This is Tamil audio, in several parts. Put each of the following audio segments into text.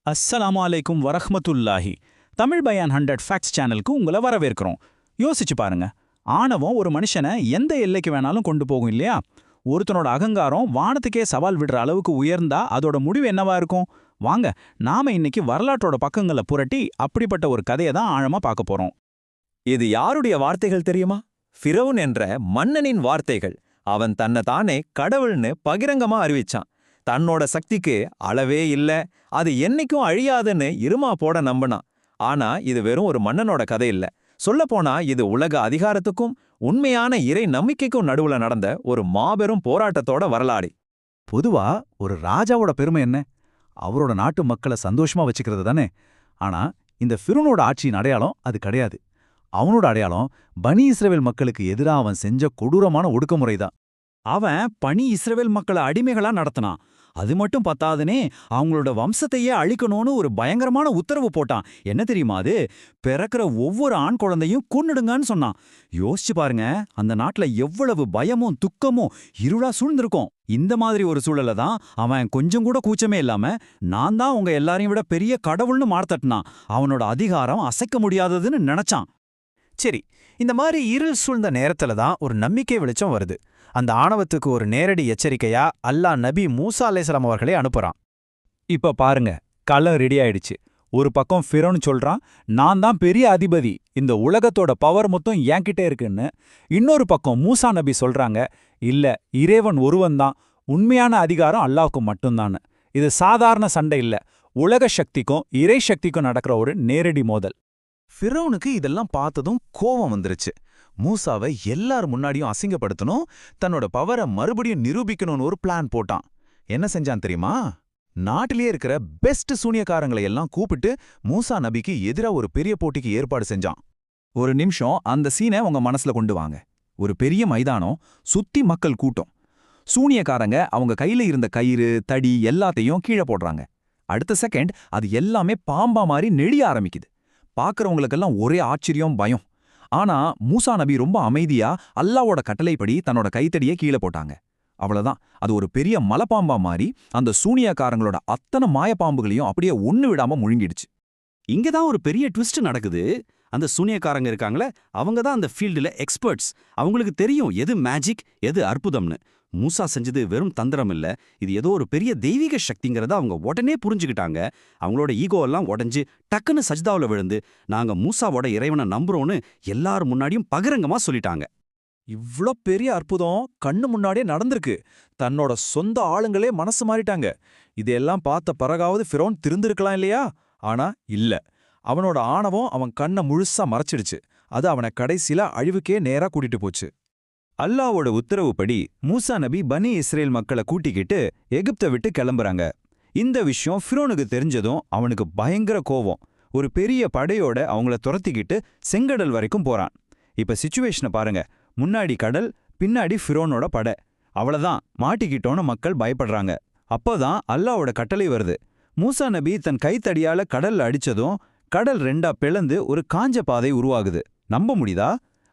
அஸ்ஸலாமு அலைக்கும் வரஹ்மத்துல்லாஹி. தமிழ் பயான் 100 ஃபேக்ட்ஸ் சேனலுக்கு உங்களை வரவேற்கிறோம். யோசிச்சு பாருங்க, ஆணவம் ஒரு மனுஷனை எந்த எல்லைக்கு வேணாலும் கொண்டு போகும் இல்லையா? ஒருத்தனோட அகங்காரம் வானத்துக்கே சவால் விடுற அளவுக்கு உயர்ந்தா அதோட முடிவு என்னவா இருக்கும்? வாங்க, நாம இன்னைக்கு வரலாற்றோட பக்கங்களை புரட்டி அப்படிப்பட்ட ஒரு கதையை தான் ஆழமா பார்க்க போறோம். இது யாருடைய வார்த்தைகள் தெரியுமா? ஃபிரௌன் என்ற மன்னனின் வார்த்தைகள். அவன் தன்னை தானே கடவுள்னு பகிரங்கமா அறிவிச்சான். தன்னோட சக்திக்கு அளவே இல்ல, அது என்னைக்கும் அழியாதுன்னு இருமா போட நம்பினான். ஆனா இது வெறும் ஒரு மன்னனோட கதை இல்ல. சொல்லப்போனா இது உலக அதிகாரத்துக்கும் உண்மையான இறை நம்பிக்கைக்கும் நடுவுல நடந்த ஒரு மாபெரும் போராட்டத்தோட வரலாறு. பொதுவா ஒரு ராஜாவோட பெருமை என்ன? அவரோட நாட்டு மக்களை சந்தோஷமா வச்சுக்கிறது தானே. ஆனா இந்த ஃபிரௌனோட ஆட்சியின் அடையாளம் அது கிடையாது. அவனோட அடையாளம் பனி இஸ்ரவேல் மக்களுக்கு எதிரா அவன் செஞ்ச கொடூரமான ஒடுக்குமுறை தான். அவன் பனி இஸ்ரவேல் மக்களை அடிமைகளா நடத்தினான். அது மட்டும் பத்தாதுனே அவங்களோட வம்சத்தையே அழிக்கணும்னு ஒரு பயங்கரமான உத்தரவு போட்டான். என்ன தெரியுமா அது? பிறக்கிற ஒவ்வொரு ஆண் குழந்தையும் கொன்னுடுங்கன்னு சொன்னான். யோசிச்சு பாருங்க, அந்த நாட்டுல எவ்வளவு பயமும் துக்கமும் இருளா சூழ்ந்திருக்கும். இந்த மாதிரி ஒரு சூழல தான் அவன் கொஞ்சம் கூட கூச்சமே இல்லாம நான் தான் உங்க எல்லாரையும் விட பெரிய கடவுள்னு மார்த்தட்டினான். அவனோட அதிகாரம் அசைக்க முடியாததுன்னு நினைச்சான். சரி, இந்த மாதிரி இருள் சூழ்ந்த நேரத்துல தான் ஒரு நம்பிக்கை வெளிச்சம் வருது. அந்த ஆணவத்துக்கு ஒரு நேரடி எச்சரிக்கையா அல்லாஹ் நபி மூசா அலைஹிஸ்ஸலாம் அவர்களை அனுப்புறான். இப்ப பாருங்க, களம் ரெடி ஆயிடுச்சு. ஒரு பக்கம் ஃபிரௌன் சொல்றான், நான் தான் பெரிய அதிபதி, இந்த உலகத்தோட பவர் மொத்தம் என்கிட்ட இருக்குன்னு. இன்னொரு பக்கம் மூசா நபி சொல்றாங்க, இல்ல, இறைவன் ஒருவன்தான், உண்மையான அதிகாரம் அல்லாஹ்வுக்கு மட்டும்தான்னு. இது சாதாரண சண்டை இல்ல, உலக சக்திக்கும் இறை சக்திக்கும் நடக்கிற ஒரு நேரடி மோதல். ஃபிரௌனுக்கு இதெல்லாம் பார்த்ததும் கோபம் வந்துருச்சு. மூசாவை எல்லார் முன்னாடியும் அசிங்கப்படுத்தணும், தன்னோட பவரை மறுபடியும் நிரூபிக்கணும்னு ஒரு பிளான் போட்டான். என்ன செஞ்சான் தெரியுமா? நாட்டிலேயே இருக்கிற பெஸ்ட் சூனியக்காரங்களை எல்லாம் கூப்பிட்டு மூசா நபிக்கு எதிரா ஒரு பெரிய போட்டிக்கு ஏற்பாடு செஞ்சான். ஒரு நிமிஷம் அந்த சீனை உங்க மனசுல கொண்டு வாங்க. ஒரு பெரிய மைதானம், சுத்தி மக்கள் கூட்டம். சூனியக்காரங்க அவங்க கையில இருந்த கயிறு, தடி எல்லாத்தையும் கீழே போடுறாங்க. அடுத்த செகண்ட் அது எல்லாமே பாம்பா மாதிரி நெளிய ஆரம்பிக்குது. பார்க்கறவங்களுக்கெல்லாம் ஒரே ஆச்சரியம், பயம். ஆனா மூசா நபி ரொம்ப அமைதியா அல்லாவோட கட்டளைப்படி தன்னோட கைத்தடியை கீழே போட்டாங்க. அவ்வளவுதான், அது ஒரு பெரிய மலைப்பாம்பா மாறி அந்த சூனியக்காரங்களோட அத்தனை மாயப்பாம்புகளையும் அப்படியே ஒண்ணு விடாம முழுங்கிடுச்சு. இங்கதான் ஒரு பெரிய ட்விஸ்ட் நடக்குது. அந்த சூனியக்காரங்க இருக்காங்களே, அவங்க தான் அந்த ஃபீல்டுல எக்ஸ்பர்ட்ஸ். அவங்களுக்கு தெரியும் எது மேஜிக், எது அற்புதம்னு. மூசா செஞ்சது வெறும் தந்திரம் இல்ல, இது ஏதோ ஒரு பெரிய தெய்வீக சக்திங்கிறத அவங்க உடனே புரிஞ்சுக்கிட்டாங்க. அவங்களோட ஈகோ எல்லாம் உடஞ்சு டக்குன்னு சஜ்தாவுல விழுந்து நாங்க மூசாவோட இறைவனை நம்புறோம்னு எல்லாரும் முன்னாடியும் பகிரங்கமா சொல்லிட்டாங்க. இவ்ளோ பெரிய அற்புதம் கண்ணு முன்னாடியே நடந்திருக்கு. தன்னோட சொந்த ஆளுங்களே மனசு மாறிட்டாங்க. இதெல்லாம் பார்த்த பிறகாவது ஃபிரௌன் திருந்திருக்கலாம் இல்லையா? ஆனா இல்ல. அவனோட ஆணவம் அவன் கண்ணை முழுசா மறைச்சிடுச்சு. அது அவனை கடைசியில அழிவுக்கே நேரா கூட்டிட்டு போச்சு. அல்லாவோட உத்தரவுப்படி மூசா நபி பனி இஸ்ரேல் மக்களை கூட்டிக்கிட்டு எகிப்தை விட்டு கிளம்புறாங்க. இந்த விஷயம் ஃபிரௌனுக்கு தெரிஞ்சதும் அவனுக்கு பயங்கர கோவம். ஒரு பெரிய படையோட அவங்கள துரத்திக்கிட்டு செங்கடல் வரைக்கும் போறான். இப்ப சிச்சுவேஷனை பாருங்க. முன்னாடி கடல், பின்னாடி ஃபிரௌனோட படை. அவ்வளவுதான், மாட்டிக்கிட்டோன்னு மக்கள் பயப்படுறாங்க. அப்போதான் அல்லாவோட கட்டளை வருது. மூசா நபி தன் கைத்தடியால கடல்ல அடிச்சதும் கடல் ரெண்டா பிளந்து ஒரு காஞ்ச பாதை உருவாகுது. நம்ப முடியுதா?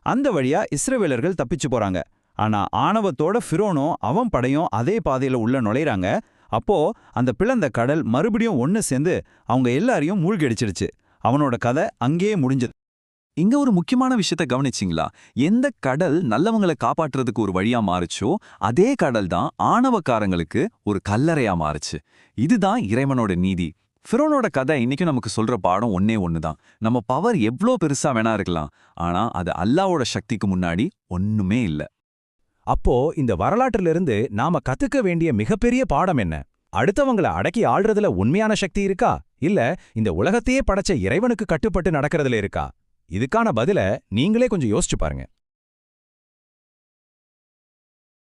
அந்த வழியா இஸ்ரவேலர்கள் தப்பிச்சு போறாங்க. ஆனா ஆணவத்தோட ஃபிரௌனும் அவன் படையும் அதே பாதையில உள்ள நுழைறாங்க. அப்போ அந்த பிளந்த கடல் மறுபடியும் ஒன்னு சேர்ந்து அவங்க எல்லாரையும் மூழ்கடிச்சிடுச்சு. அவனோட கதை அங்கேயே முடிஞ்சது. இங்க ஒரு முக்கியமான விஷயத்த கவனிச்சிங்களா? எந்த கடல் நல்லவங்களை காப்பாற்றுறதுக்கு ஒரு வழியா மாறுச்சோ அதே கடல் தான் ஆணவக்காரங்களுக்கு ஒரு கல்லறையா மாறுச்சு. இதுதான் இறைவனோட நீதி. ஃபிரௌனோட கதை இன்னைக்கும் நமக்கு சொல்ற பாடம் ஒன்னே ஒண்ணுதான். நம்ம பவர் எவ்ளோ பெருசா வேணா இருக்கலாம், ஆனா அது அல்லாவோட சக்திக்கு முன்னாடி ஒண்ணுமே இல்ல. அப்போ இந்த வரலாற்றிலிருந்து நாம கத்துக்க வேண்டிய மிகப்பெரிய பாடம் என்ன? அடுத்தவங்கள அடக்கி ஆள்றதுல உண்மையான சக்தி இருக்கா, இல்ல இந்த உலகத்தையே படைச்ச இறைவனுக்கு கட்டுப்பட்டு நடக்கிறதுல இருக்கா? இதுக்கான பதில நீங்களே கொஞ்சம் யோசிச்சு பாருங்க.